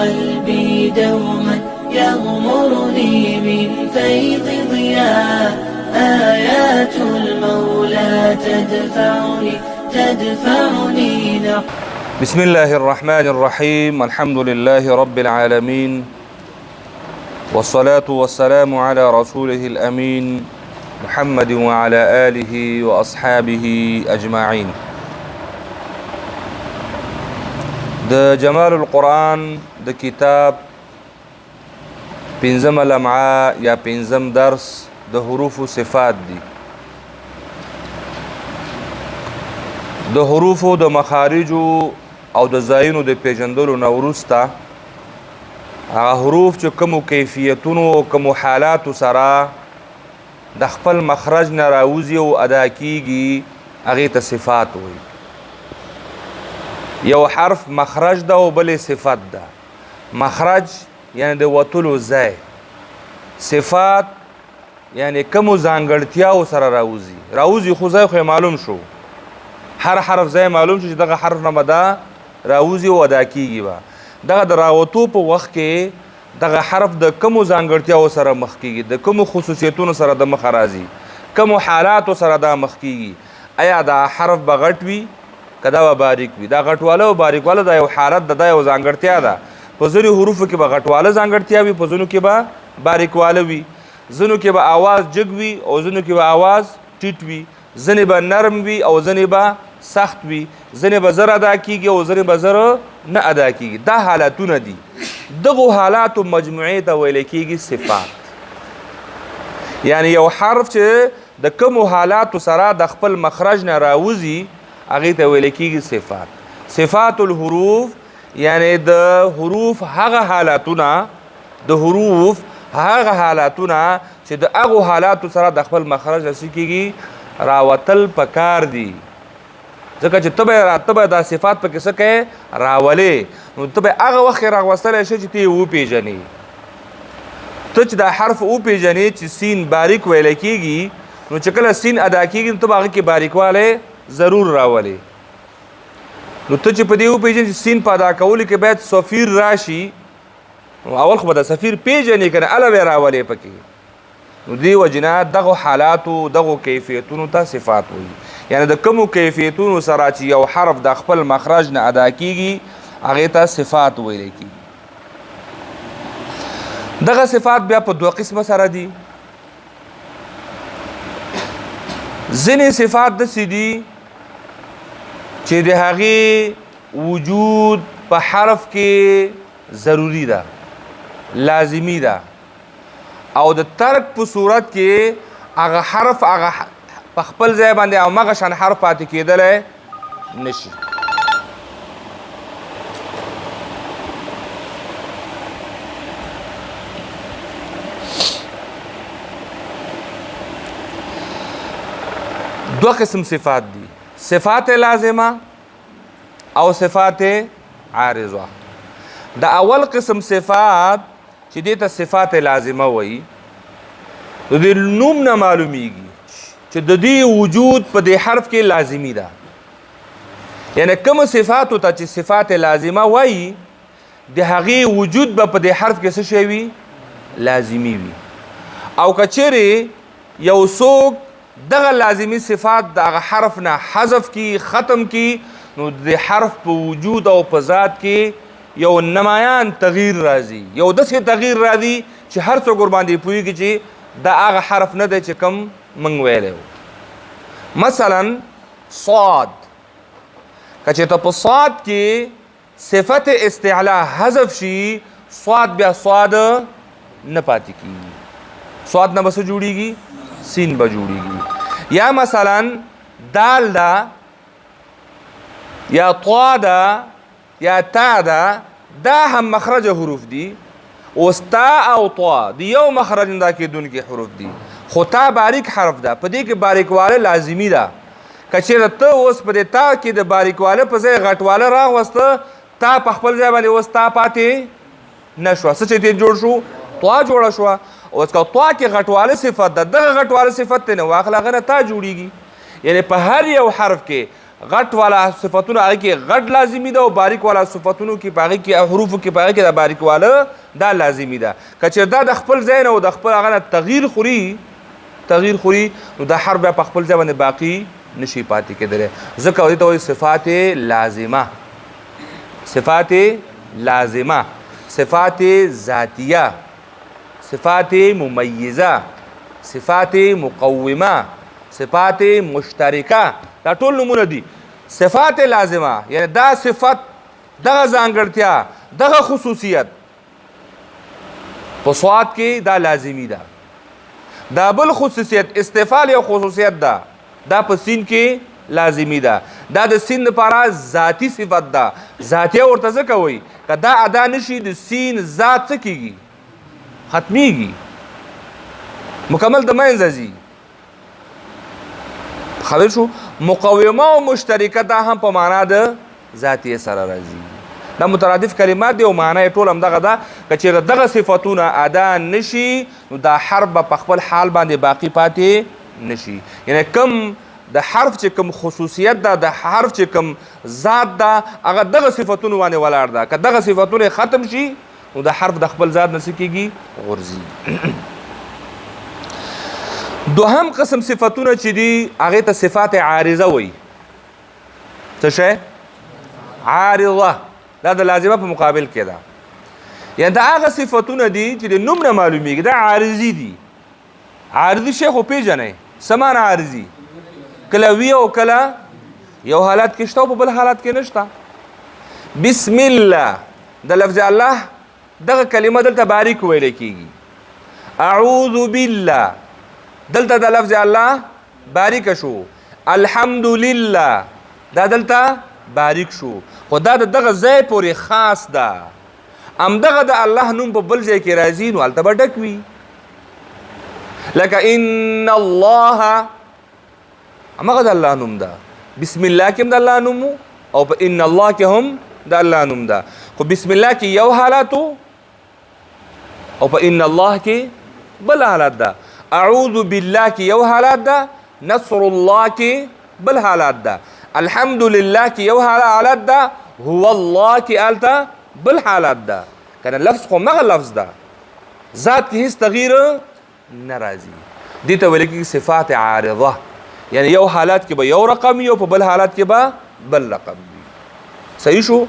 قلبي دوما يغمرني من فيض ضياء آيات المولى تدفعني بسم الله الرحمن الرحيم الحمد لله رب العالمين والصلاة والسلام على رسوله الأمين محمد وعلى آله وأصحابه أجمعين. د جمال القرآن د کتاب پنځم لمعه یا پنځم درس د حروف و صفات دی. د حروف د مخارج او د ځایونو د پیژندلو نه وروسته هغه حروف چې کوم کیفیتونو او کوم حالاتو سره د خپل مخرج نه راوځي او ادا کیږي هغې ته صفات وایي. یو حرف مخرج ده او بلې صفت ده. مخرج یعنی د وتلو ځای، صفات یعنی کومو ځانګړتیاو سره راوځي خو ځای خو معلوم شو، هر حرف ځای معلوم شو چې دغه حرف نه به دا راوځي او ادا کیږي. به دغه د راوتو په وخت کې دغه حرف د کومو ځانګړتیاو سره مخ کیږي، د کومو خصوصیتونو سره د مخه راځي، کومو حالاتو سره دا مخ کیږي. آیا دا حرف به غټ وي که دا به باریک وي؟ دا غټواله او باریکواله دا یو حالت ده، دا یو ځانګړتیا ده. په ځینو حروفو کې به غټواله ځانګړتیا وي، په ځینو کې به باریکواله وي، ځینو کې به آواز جګ وي او ځینو کې به آواز ټیټ وي، ځینې به نرم وي او ځینې به سخت وي، ځینې به زر ادا کیږي او ځینې به زر نه ادا کیږي. دا حالتونه دي. دغو حالاتو مجموعې ته ویل کیږي صفات. یعنی یو حرف چې د کومو حالاتو سره د خپل مخرج نه راوځي هغې ته ویل کیږي صفات. صفات الحروف یعنی د حروف هغه حالاتونه چې د هغو حالاتو سره د خپل مخرج رسي کیږي راوتل پکار دي. ځکه چې ته به دا صفات پکې څه کوې راولې، نو ته به هغه وخت کې راوستلی شې چې ته یې وپېژنې. ته چې دا حرف وپېژنې چې سین باریک ویلی کېږي، نو چې کله سین ادا کېږي نو ته به هغه کې باریکوالی ضرور راولې. نو ته چې په دې وپېژنې چې سین په ادا کولو کې باید صفیر راشي، نو اول خو به د صفیر پېژنې که نه هله به یې راولې پکې. نو دې وجې نه دغو حالاتو دغو کیفیتونو ته صفات وایي. یعنی د کومو کیفیتونو سره چې یو حرف د خپل مخرج نه ادا کیږي هغې ته صفات ویلی کیږي. دغه صفات بیا په دوه قسمه سره دي. ځینې صفات داسې دي چې د هغې وجود په حرف کې ضروري ده، لازمي ده، او د ترک په صورت کې هغه حرف هغه په خپل ځای باندې او مغه شان حرف پاتې کېدلی نشي. دو قسم صفات دي، صفات لازمه او صفات عارضه. د اول قسم صفات چې دې ته صفات لازمه وایي، د دې نوم نه معلومیږي چې د دې وجود په دې حرف کې لازمي ده. یعنی کوم صفاتو ته چې صفات لازمه وایي د هغې وجود به په دې حرف کې څه شی وي؟ لازمي وي. او که چیرې یو څوک دغه لازمي صفات د هغه حرف نه حذف کی، ختم کی، نو د حرف په وجود او په ذات کې یو نمایان تغییر راځي، یو داسې تغییر راځي چې هر څوک ورباندې پوهېږي چې دا هغه حرف نه دی چې کوم منږ ویلی و. مثلا صاد، که چېرته په صاد کې صفت استعلا حذف شي، صاد بیا صاد نه پاتې کېږي، صاد نه به څه جوړېږي؟ سین به جوړېږي. یا مثلا دال ده یا طا ده یا تا ده، دا هم مخرج حروف دي. اوس تا او طا د یو مخرج نه دا کېدونکي حروف دي، خو تا باریک حرف ده، په دې کې باریکواله لازمي ده. که چېرته ته اوس په دې تا کې د باریکواله په ځای غټواله راوسته، تا په خپل ځای باندې اوس تا پاتې نه شوه، څه چې جوړ شو؟ طا جوړه شوه. اوس که طا کې غټواله صفت ده، دغه غټواله صفت ته نه واخله هغه نه تا جوړېږي. یعنی په هر یو حرف کې غټ والا صفاتونه هغه کې غټ لازمی ده او باریک والا صفاتونو کې هغه کې حروفو کې هغه کې د باریک والا دا لازمی ده. که چېرې دا د خپل ځای نه او د خپل هغه نه تغییر خوري نو دا حرف بیا په خپل ځای باندې باقي نشي پاتې کېدلی. ځکه دې ته وایي صفات لازمه، صفات لازمه، صفات ذاتیه، صفات ممیزه، صفات مقومه، صفات مشترکه، دا ټول نمونه دي. صفات لازمه یعنی دا صفت، دغه ځانګړتیا، دغه خصوصیت په صوت کې دا لازمی ده. دا بل خصوصیت استفعال یو خصوصیت ده، دا په سین کې لازمی ده. دا د سین لپاره ذاتی صفت ده. ذاتیه ورته ځکه وایي که دا ادا نشي د سین ذات څه کېږي؟ ختمیږي، مکمل د منځه ځي. خبر شو؟ مقومه او مشترکه دا هم په معنا د ذاتیه سره راځي. دا مترادف کلمات دي او معنا یې ټول همدغه ده. که چېرې دغه صفتونه ادا نشي نو دا حرف به په خپل حال باندې باقي پاتې نشي. یعنی کم د حرف چې کم خصوصیت ده، د حرف چې کم ذات ده، هغه دغه صفتونو باندې ولاړ ده. که دغه صفتونه ختم شي نو د حرف د خپل ذات نه څه کېږي؟ غورځي. دوهم قسم صفتونه چې دي هغې ته صفات عارضه وایي. څه شی؟ عارضه. دا د لازمه په مقابل کې ده. یعنی دا هغه صفتونه دي چې د نوم نه معلومیږي دا عارضي دي. عارضي شی خو پیژنئ څه معنی عارضي؟ کله وي او کله یو حالت کې شته او په بل حالت کې نشته. بسم الله د لفظ الله دغه کلمه دلته باریک ویل کېږي. اعوذ بالله دلته د لفظ الله باریک شو. الحمدلله دا دلته باریک شو، خو دا دغه ځای پورې خاص ده. همدغه د الله نوم په بل ځای کې راځي نو هلته به ډک وي. لکه ان الله همغه د الله نوم ده. بسم الله کې هم د الله نوم او په ان الله کې هم د الله نوم ده. خو بسم الله کې یو حالت او په ان الله کې بل حالت ده. اعوذ بالله کې یو حالت ده، نصر الله کې بل حالت ده. الحمدلله کې یو حالت ده، هو الله کې هلته بل حالت ده. کنه لفظ خو مغه لفظ ده، ذات کې هیڅ تغییر نه راځي. دې ته ویل کېږي صفات عارضه. یعنی یو حالت کې به یو رقم وي او په بل حالت کې به بل رقم وي. صحیح شو؟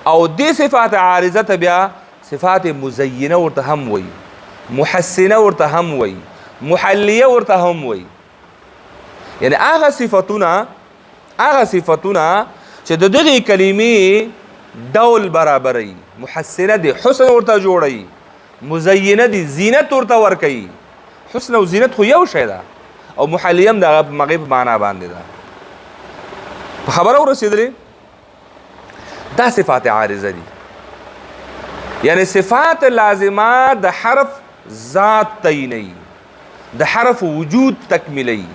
او دې صفات عارضه ته بیا صفات مزینه ورته هم وایي، محسنه ورته هم وایي، محلیه ورته هم وایي. یعنی هغه صفتونه چې د دغې کلمې ډول برابروي. محسنه دي حسن ورته جوړوي، مزینه دي زینت ورته ورکوي. حسن او زینت خو یو شی ده او محلیه هم د هغې په معنا باندې ده. په خبره ورسېدلې؟ دا صفات عارضه دي. یعنی صفات لازمه د حرف ذات تعینوي، د حرف وجود تکمیلوي.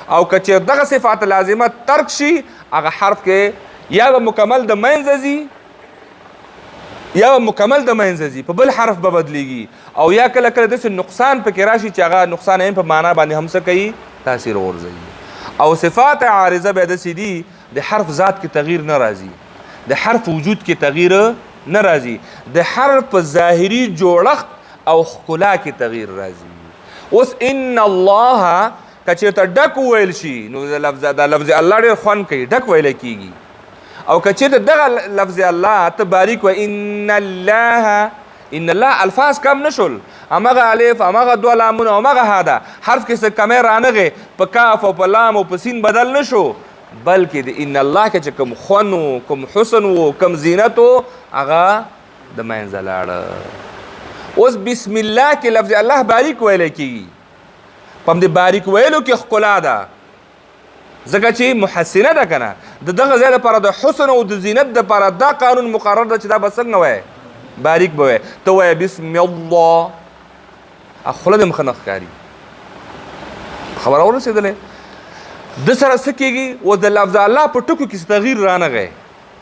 او که چېرې دغه صفات لازمه ترک شي هغه حرف کې یا به مکمل د منځه ځي په بل حرف به بدلیږي، او یا کله کله داسې نقصان پکې راشي چې هغه نقصان هم په معنا باندې هم څه کوي؟ تاثیر غورځوي. او صفات عارضه بیا داسې دي د حرف ذات کې تغییر نه راځي، د حرف وجود کې تغییر نه راځي، د حرف په ظاهري جوړښت او ښکلا کې تغییر راځي. اوس ان الله که چېرته ډک وویل شي نو د لفظ الله ډېر خوند کوي، ډک ویلی کېږي. او که چېرته دغه لفظ الله ته باریک وایي ان الله الفاظ کم نشول، همغه الف، همغه دوه لامونه، همغه ها ده، حرف کې څه کمی رانغې، په کاف او په لام او په سین بدل نشو، بلکې د ان الله کې چې کوم خوند و، کوم حسن و، کوم زینت و، هغه د منځه لاړه. اوس بسم الله کې لفظ الله باریک ویلی کېږي. په همدې باریک ویلو کې ښکلا ده، ځکه چې محسنه ده که نه. د دغه ځای لپاره د حسن او د زینت دپاره دا قانون مقرر ده چې دا به څنګه وایې؟ باریک به وایې. ته وایې بسم الله، خوله دې مخه نه ښکاري. خبره ورسېدلې؟ د سره څه کېږي؟ اوس د لفظ الله په ټکو کې تغییر رانغی.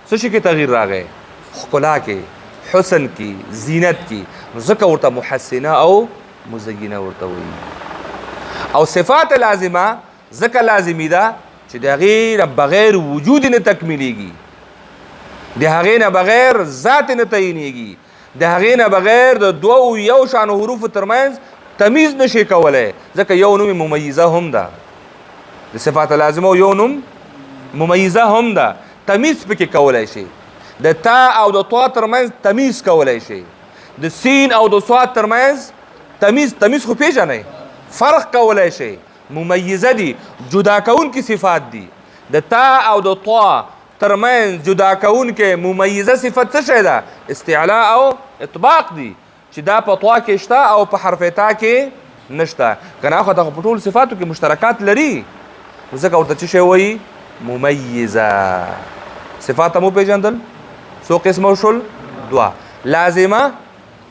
څه شي کې تغییر راغی؟ ښکلا کې، حسن کې، زینت کې. ځکه ورته محسنه او مزینه ورته وایي. او صفات لازمه ځکه لازمي ده چې چې د هغې نه بغیر وجود نه تکمیلیږي، د هغې نه بغیر ذات نه تعینیږي، د هغې نه بغیر د دوو یو شانو حروفو ترمنځ تمیز نشي کولی، ځکه یو نوم ممیزه هم ده، د صفات لازمه یو نوم ممیزه هم ده، تمیز پکې کولی شي، د تا او د طا ترمنځ تمیز کولی شي، د سین او د صاد ترمنځ تمیز خو پیژنئ، فرق کولی شي، ممیزه دي، جدا کوونکي صفات دي، د تا او د طا ترمنځ جدا کوونکې ممیزه صفت څه شی ده؟ استعلاء او اطباق دي، چې دا په طا کې شته او په حرف تا کې نشته، که نه خو دغه په ټولو صفاتو کې مشترکات لري، ځکه ورته څه شی وایي؟ ممیزه. صفات مو پیژندل؟ څو قسمه شول؟ دوه، لازمه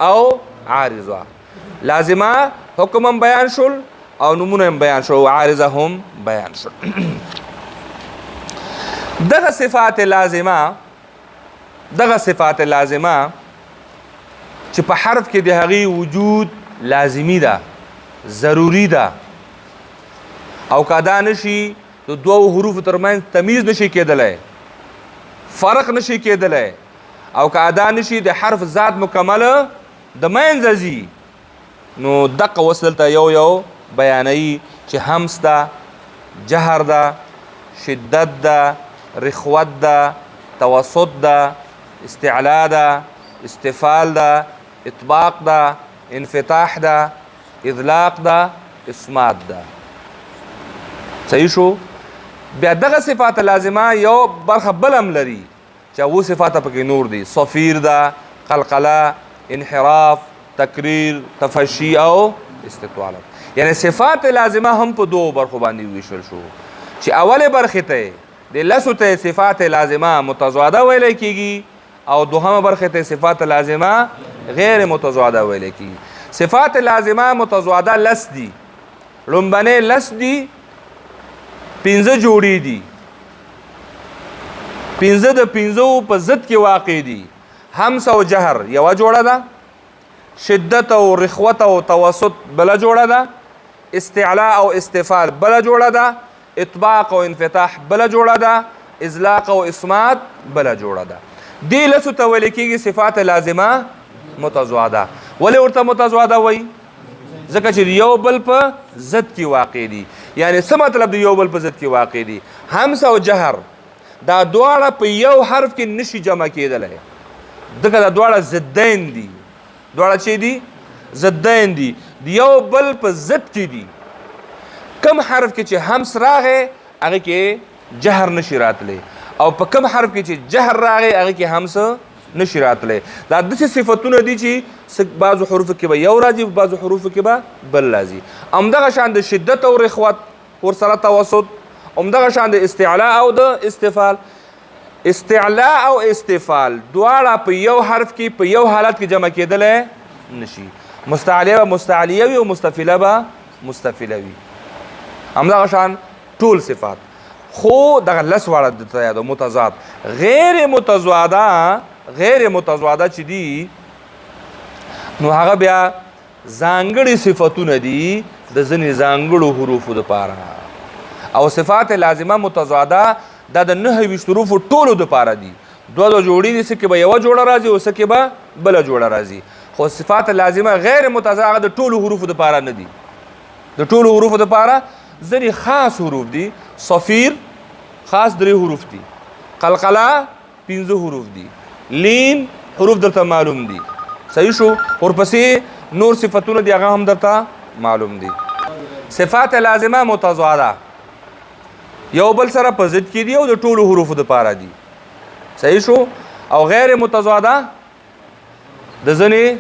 او عارضه. لازمه حکم هم بیان شول او نمونه هم بیان شول، عارضه هم بیان شول. دغه صفات لازمه چې په حرف کې د هغې وجود لازمی ده، ضروری ده، او که دا نشي د دوو حروفو ترمنځ تمیز نشي کېدلی، فرق نشي کېدلی، او که ادا نشي د حرف ذات مکمله د منځه ځي، نو دقه اوس دلته یو بیانوي چې همس ده، جهر ده، شدت ده، رخوت ده، توسط ده، استعلا ده، استفال ده، اطباق ده، انفتاح ده، اذلاق ده، اسمات ده. صحیح شو؟ بیا دغه صفات لازمه یو برخه بل هم لري چې اوه صفات پکې نور دي، صفیر ده، قلقله، انحراف، تکریر، تفشی او استطاله. یعنی صفات لازمه هم په دوو برخو باندې ویشل شو، چې اولې برخې ته د لسو ته صفات لازمه متضاده ویلی کېږي، او دوهمه برخې ته صفات لازمه غیر متضاده ویلی کېږي. صفات لازمه متضاده لس دي، لومبنې لس دي، 15 جوړې دي، 15 د 15 په ضد کې واقع دي. همس او جهر یوه جوړه ده، شدت او رخوت او توسط بله جوړه ده، استعلاء او استفال بله جوړه ده، اطباق او انفتاح بله جوړه ده، اذلاق او اسمات بله جوړه ده. دې لسو ته ویل کېږي صفات لازمه متضاده. ولې ورته متضاده وایي؟ ځکه چې یو بل په ضد کې واقع دي. یعنی څه مطلب د یو بل په ضد کې واقع دي؟ همس او جهر دا دواړه په یو حرف کې نشي جمع کېدلی، ځکه دا دواړه ضدین دي. دواړه چې دي؟ ضدین دي، د یو بل په ضد کې دي. کم حرف کې چې همس راغی هغې کې جهر نشي راتلی، او په کم حرف کې چې جهر راغی هغې کې همس نشي راتلی. دا داسې صفتونه دي چې بعضو حروفو کې به یو راځي، بعضو حروفو کې به بل راځي. همدغه شان د شدت او رخوت ورسره توسط، همدغه شان د استعلاء او د استفال. استعلاء او استفال دواړه په یو حرف کې په یو حالت کې جمع کېدلی نشي. مستعلیه به مستعلیه وي او مستفله به مستفله وي. همدغه شان ټول صفات. خو دغه لس واړه درته یادو متضاد. غیر متضاده چې دي نو هغه بیا ځانګړي صفتونه دي د ځینې ځانګړو حروفو دپاره، او صفات لازمه متضاده دا د 29 حروفو ټولو دپاره دي. دوه جوړې دي، څه کې به یوه جوړه راځي او څه کې به بله جوړه راځي. خو صفات لازمه غیر متضاده هغه د ټولو حروفو دپاره نه دي. د ټولو حروفو دپاره ځینې خاص حروف دي. صفیر خاص 3 حروف دي، قلقله 15 حروف دي، لین حروف درته معلوم دي. صحیح شو؟ ورپسې نور صفتونه دي هغه هم درته معلوم دي. صفات لازمه متضاده یو بل سره په ضد کې دي او د ټولو حروفو دپاره دي. صحیح شو؟ او غیر متضاده د ځینې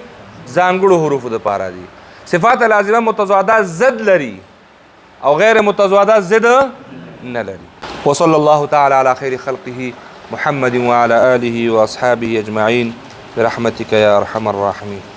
ځانګړو حروفو دپاره دي. صفات لازمه متضاده ضد لري او غیر متضاده ضد نه لري. وصلى الله تعالى على خير خلقه محمد وعلى آله وأصحابه أجمعين برحمتك يا أرحم الراحمين.